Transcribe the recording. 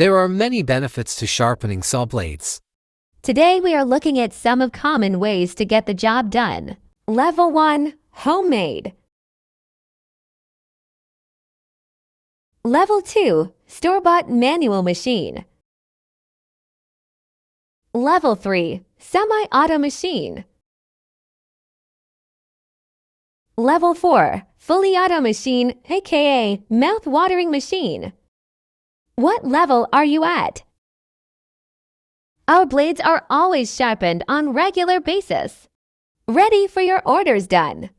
There are many benefits to sharpening saw blades. Today we are looking at some of common ways to get the job done. Level 1. Homemade. Level 2. Store-bought manual machine. Level 3. Semi-auto machine. Level 4. Fully auto machine, aka mouth-watering machine. What level are you at? Our blades are always sharpened on regular basis. Ready for your orders done.